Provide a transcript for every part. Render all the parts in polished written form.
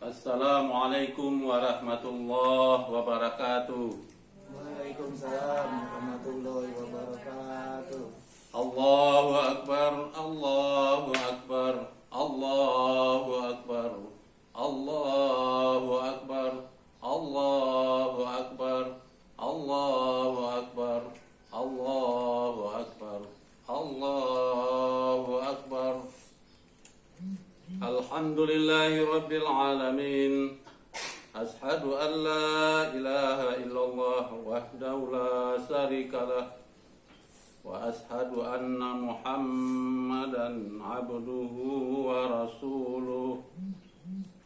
Assalamualaikum warahmatullahi wabarakatuh. Waalaikumsalam warahmatullahi wabarakatuh. Allahu Akbar, Allahu Akbar, Allahu Akbar, Allahu Akbar, Allahu Akbar, Allahu Akbar, Allahu Akbar, Allahu Akbar. Alhamdulillahi Rabbil Alamin. Ashhadu an la ilaha illallah wahdahu la syarikalah wa ashhadu anna Muhammadan abduhu wa rasuluh.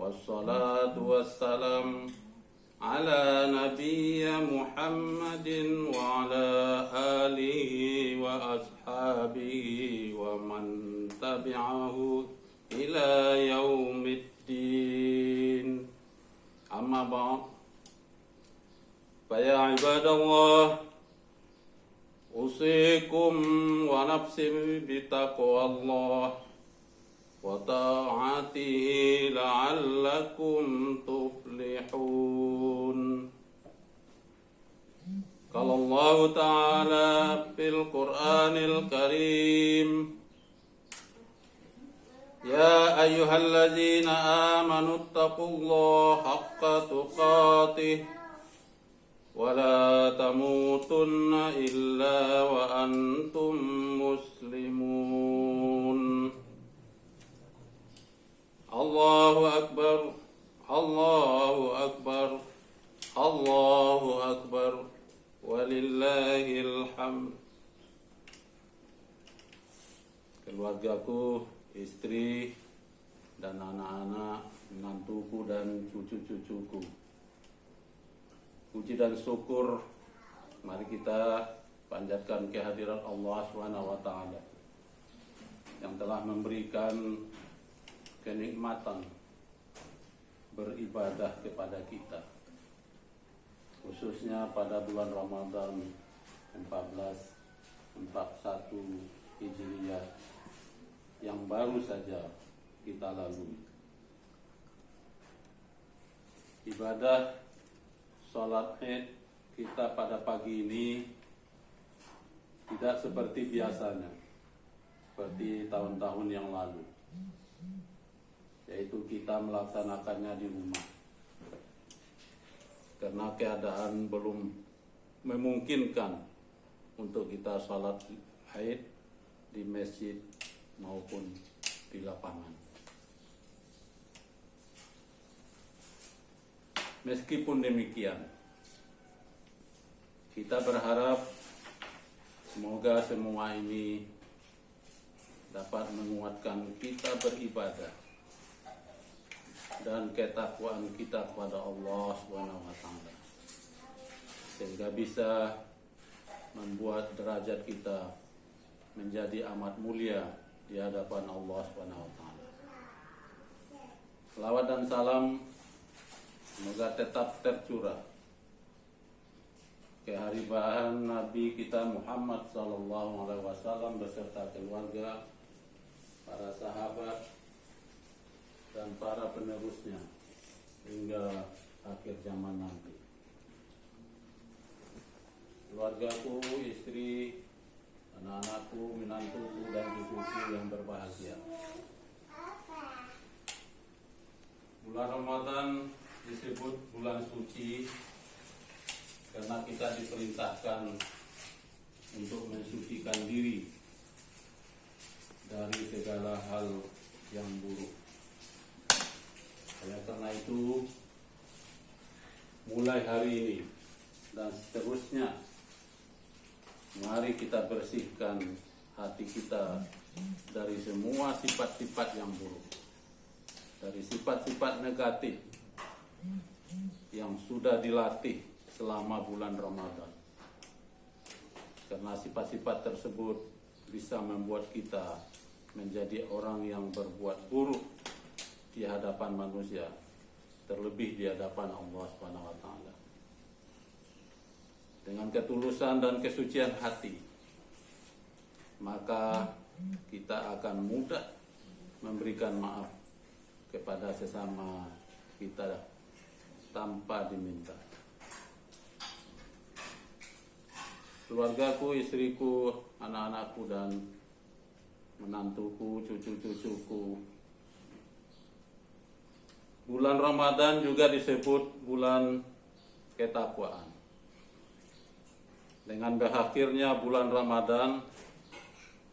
Wassalatu wassalam ala nabiyya Muhammadin wa ala alihi wa ashabihi wa man tabi'ahu ila yaumiddin. Amma ba'd. Faya ibadallah, usikum wa nafsi bitaqwallah wa ta'atihi la'allakum tuflihun. Qala Allah Ta'ala fil Qur'anil Karim, Ya ayyuhalladzina amanu ittaqullaha haqqa tuqatih wa la tamutunna illa wa antum muslimun. Allahu Akbar, Allahu Akbar, Allahu Akbar, walillahil hamd. Keluargaku, istri dan anak-anak, menantuku dan cucu-cucuku, puji dan syukur mari kita panjatkan kehadiran Allah SWT yang telah memberikan kenikmatan beribadah kepada kita, khususnya pada bulan Ramadan 1441 Hijriah yang baru saja kita lalui. Ibadah sholat Id kita pada pagi ini tidak seperti biasanya, seperti tahun-tahun yang lalu, yaitu kita melaksanakannya di rumah karena keadaan belum memungkinkan untuk kita sholat Id di masjid maupun di lapangan. Meskipun demikian, kita berharap semoga semua ini dapat menguatkan kita beribadah dan ketakwaan kita kepada Allah SWT, sehingga bisa membuat derajat kita menjadi amat mulia di hadapan Allah SWT. Selawat dan salam semoga tetap tercurah kehariban Nabi kita Muhammad SAW beserta keluarga, para sahabat dan para penerusnya hingga akhir zaman nanti. Keluargaku, istri, anak-anakku, menantuku dan cucuku yang berbahagia. Bulan Ramadan disebut bulan suci karena kita diperintahkan untuk mensucikan diri dari segala hal yang buruk. Oleh karena itu, mulai hari ini dan seterusnya, mari kita bersihkan hati kita dari semua sifat-sifat yang buruk, dari sifat-sifat negatif yang sudah dilatih selama bulan Ramadan. Karena sifat-sifat tersebut bisa membuat kita menjadi orang yang berbuat buruk di hadapan manusia, terlebih di hadapan Allah SWT. Dengan ketulusan dan kesucian hati, maka kita akan mudah memberikan maaf kepada sesama kita tanpa diminta. Keluargaku, istriku, anak-anakku dan menantuku, cucu-cucuku. Bulan Ramadan juga disebut bulan ketakwaan. Dengan berakhirnya bulan Ramadan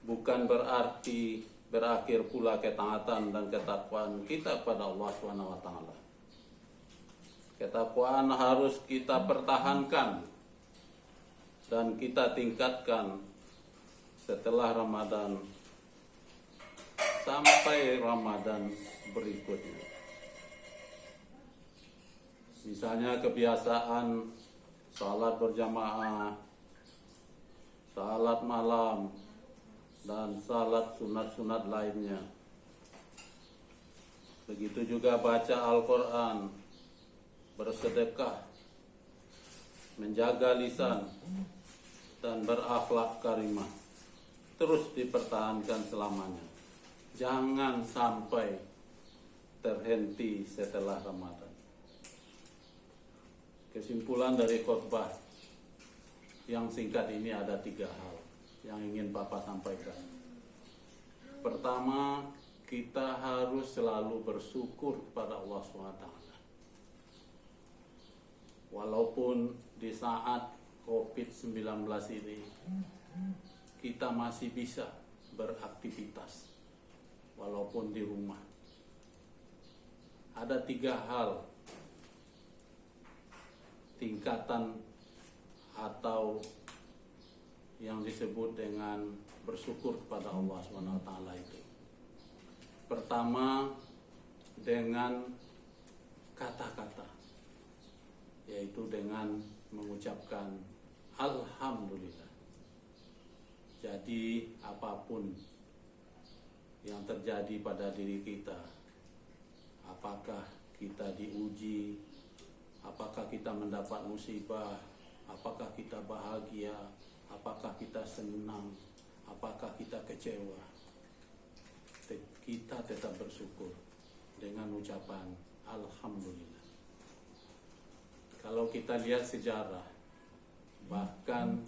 bukan berarti berakhir pula ketaatan dan ketakwaan kita kepada Allah SWT. Ketakwaan harus kita pertahankan dan kita tingkatkan setelah Ramadan sampai Ramadan berikutnya. Misalnya kebiasaan salat berjamaah, salat malam, dan salat sunat-sunat lainnya. Begitu juga baca Al-Quran, bersedekah, menjaga lisan, dan berakhlak karimah. Terus dipertahankan selamanya. Jangan sampai terhenti setelah Ramadan. Kesimpulan dari khotbah yang singkat ini ada 3 hal yang ingin Bapak sampaikan. Pertama, kita harus selalu bersyukur kepada Allah SWT. Walaupun di saat COVID-19 ini kita masih bisa beraktivitas walaupun di rumah. Ada 3 hal tingkatan atau yang disebut dengan bersyukur kepada Allah SWT itu. Pertama, dengan kata-kata, yaitu dengan mengucapkan Alhamdulillah. Jadi apapun yang terjadi pada diri kita, apakah kita diuji, apakah kita mendapat musibah, apakah kita bahagia, apakah kita senang, apakah kita kecewa, kita tetap bersyukur dengan ucapan Alhamdulillah. Kalau kita lihat sejarah, bahkan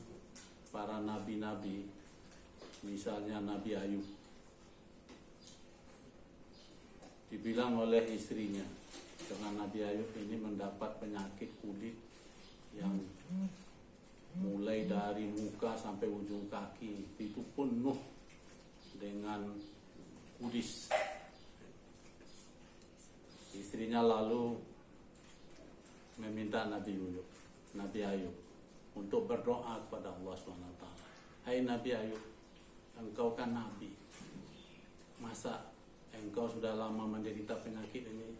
para nabi-nabi, misalnya Nabi Ayub, dibilang oleh istrinya, karena Nabi Ayub ini mendapat penyakit kulit yang mulai dari muka sampai ujung kaki itu penuh dengan kudis. Istrinya lalu meminta Nabi Ayub untuk berdoa kepada Allah SWT. Hai Nabi Ayub, engkau kan Nabi, masa engkau sudah lama menderita penyakit ini?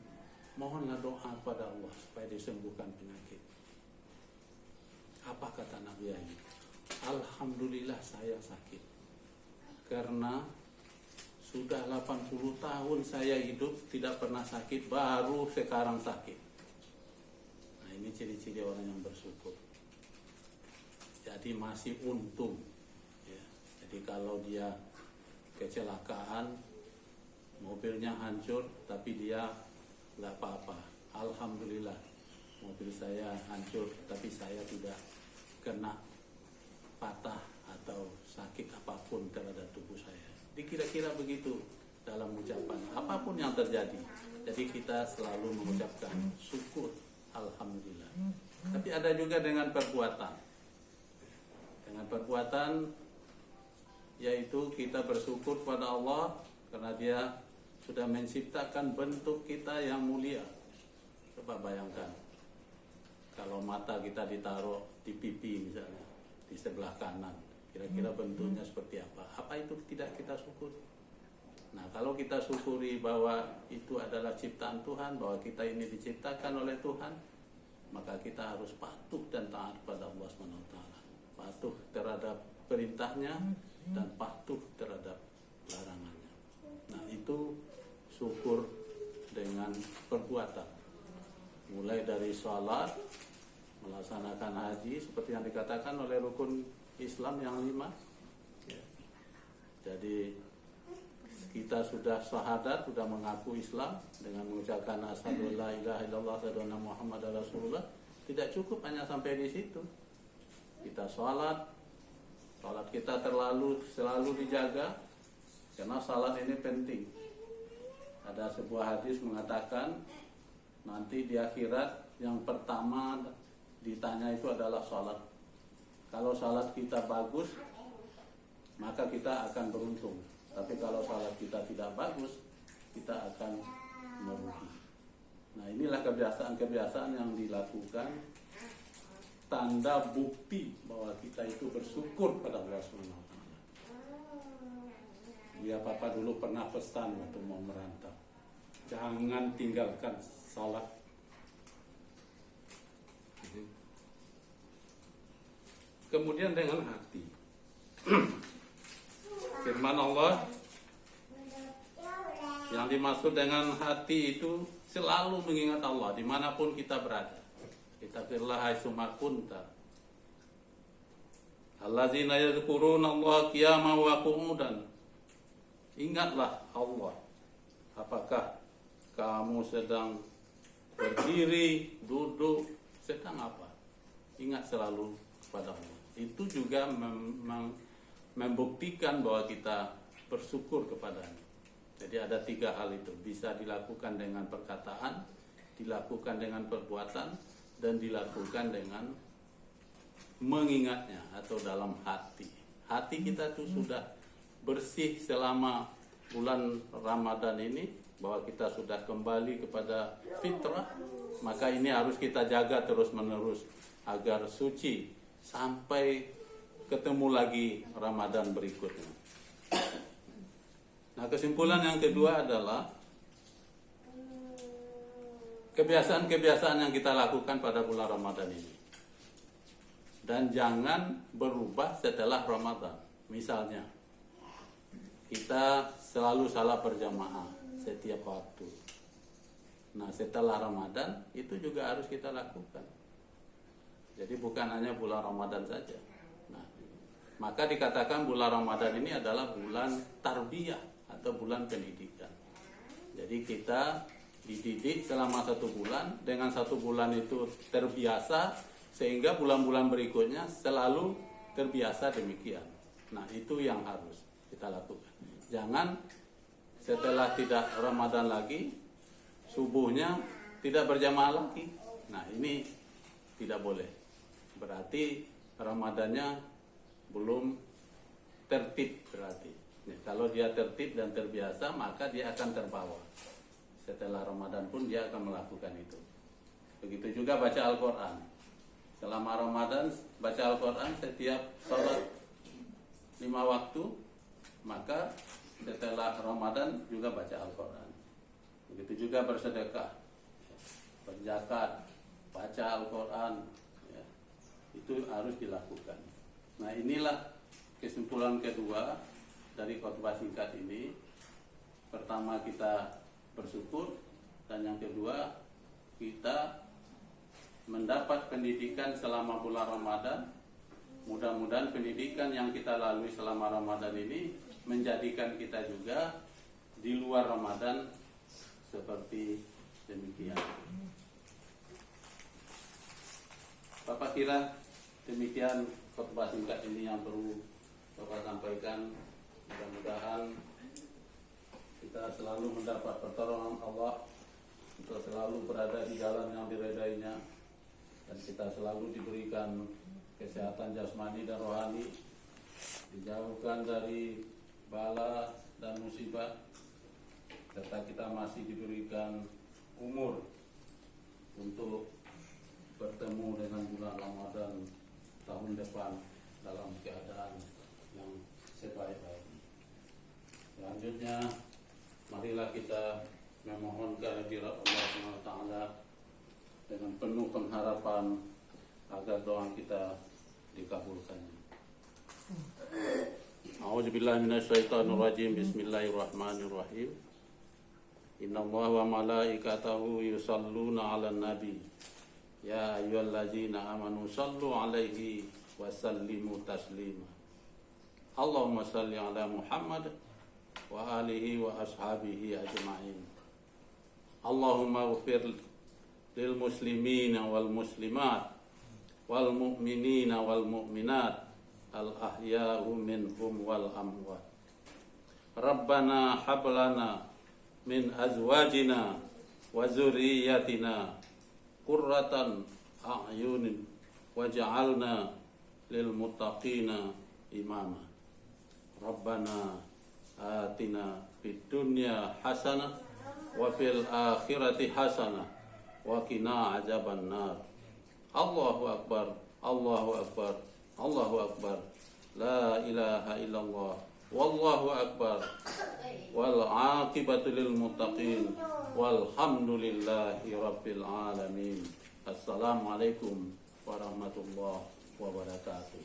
Mohonlah doa kepada Allah supaya disembuhkan penyakit. Apa kata Nabi Ayub? Alhamdulillah saya sakit, karena sudah 80 tahun saya hidup tidak pernah sakit, baru sekarang sakit. Nah, ini ciri-ciri orang yang bersyukur. Jadi masih untung ya. Jadi kalau dia kecelakaan, mobilnya hancur, tapi dia nggak apa-apa. Alhamdulillah, mobil saya hancur, tapi saya tidak kena patah atau sakit apapun terhadap tubuh saya. Jadi kira-kira begitu dalam ucapan apapun yang terjadi. Jadi kita selalu mengucapkan syukur, Alhamdulillah. Tapi ada juga dengan perbuatan. Dengan perbuatan yaitu kita bersyukur kepada Allah karena Dia sudah menciptakan bentuk kita yang mulia. Coba bayangkan kalau mata kita ditaruh di pipi misalnya, di sebelah kanan, kira-kira bentuknya seperti apa? Apa itu tidak kita syukur? Nah, kalau kita syukuri bahwa itu adalah ciptaan Tuhan, bahwa kita ini diciptakan oleh Tuhan, maka kita harus patuh dan taat kepada Allah SWT. Patuh terhadap perintahnya dan patuh terhadap larangannya. Nah, itu syukur dengan perbuatan. Mulai dari sholat, melaksanakan haji seperti yang dikatakan oleh rukun Islam yang 5 ya. Jadi kita sudah syahadat, sudah mengaku Islam dengan mengucapkan asyhadu la ilaha illallah asyhadu anna muhammadar rasulullah, tidak cukup hanya sampai di situ. Kita sholat kita selalu dijaga, karena salat ini penting. Ada sebuah hadis mengatakan nanti di akhirat yang pertama ditanya itu adalah salat. Kalau salat kita bagus, maka kita akan beruntung. Tapi kalau salat kita tidak bagus, kita akan merugi. Nah, inilah kebiasaan-kebiasaan yang dilakukan, tanda bukti bahwa kita itu bersyukur pada Allah SWT. Ya, Papa dulu pernah pesan waktu mau merantau, jangan tinggalkan salat. Kemudian dengan hati. Firman Allah yang dimaksud dengan hati itu selalu mengingat Allah dimanapun kita berada. Ittaqillah haitsuma kunta. Allazina yadhkuruna Allah qiyaman wa qu'udan. Ingatlah Allah. Apakah kamu sedang berdiri, duduk, sedang apa? Ingat selalu kepada Allah. Itu juga membuktikan bahwa kita bersyukur kepadanya. Jadi ada 3 hal itu, bisa dilakukan dengan perkataan, dilakukan dengan perbuatan, dan dilakukan dengan mengingatnya atau dalam hati. Hati kita tuh sudah bersih selama bulan Ramadan ini, bahwa kita sudah kembali kepada fitrah, maka ini harus kita jaga terus menerus agar suci sampai ketemu lagi Ramadan berikutnya. Nah, kesimpulan yang kedua adalah kebiasaan-kebiasaan yang kita lakukan pada bulan Ramadan ini, dan jangan berubah setelah Ramadan. Misalnya, kita selalu salat berjamaah setiap waktu. Nah, setelah Ramadan itu juga harus kita lakukan. Jadi bukan hanya bulan Ramadan saja. Nah, maka dikatakan bulan Ramadan ini adalah bulan tarbiyah atau bulan pendidikan. Jadi kita dididik selama 1 bulan, dengan 1 bulan itu terbiasa, sehingga bulan-bulan berikutnya selalu terbiasa demikian. Nah, itu yang harus kita lakukan. Jangan setelah tidak Ramadan lagi, subuhnya tidak berjamaah lagi. Nah, ini tidak boleh. Berarti Ramadannya belum tertib berarti. Nah, kalau dia tertib dan terbiasa, maka dia akan terbawa. Setelah Ramadan pun dia akan melakukan itu. Begitu juga baca Al-Quran. Selama Ramadan baca Al-Quran setiap sholat 5 waktu, maka setelah Ramadan juga baca Al-Quran. Begitu juga bersedekah, berzakat, baca Al-Quran, ya, itu harus dilakukan. Nah, inilah kesimpulan kedua dari khotbah singkat ini. Pertama, kita bersyukur, dan yang kedua, kita mendapat pendidikan selama bulan Ramadan. Mudah-mudahan pendidikan yang kita lalui selama Ramadan ini menjadikan kita juga di luar Ramadan seperti demikian. Bapak kira demikian khotbah singkat ini yang perlu Bapak sampaikan. Mudah-mudahan kita selalu mendapat pertolongan Allah untuk selalu berada di jalan yang diridainya, dan kita selalu diberikan kesehatan jasmani dan rohani, dijauhkan dari bala dan musibah, serta kita masih diberikan umur untuk bertemu dengan bulan Ramadan tahun depan dalam keadaan yang sebaik-baiknya. Selanjutnya, marilah kita memohon kehadirat Allah SWT dengan penuh pengharapan agar doa kita dikabulkannya. A'udzubillahi minasyaitonirrajim. Bismillahirrahmanirrahim. Innallaha wa malaikatahu yusalluna 'alan nabi. Ya ayyuhallazina amanu sallu 'alaihi wa sallimu taslima. Allahumma salli 'ala Muhammad wa alihi wa ashabihi ajma'in. Allahumma ighfir lil muslimina wal muslimat wal mu'minina wal mu'minat al ahya'u minhum wal amwat. Rabbana hab lana min azwajina wa zurriyyatina qurratan a'yunin waj'alna lil muttaqina imama. Rabbana atina fid dunya hasanah wa fil akhirati hasanah wa qina azaban nar. Allahu akbar, Allahu akbar, Allahu akbar. La ilaha illallah. Wallahu akbar. Wal aqibatu lil muttaqin. Walhamdulillahi rabbil alamin. Assalamualaikum warahmatullahi wabarakatuh.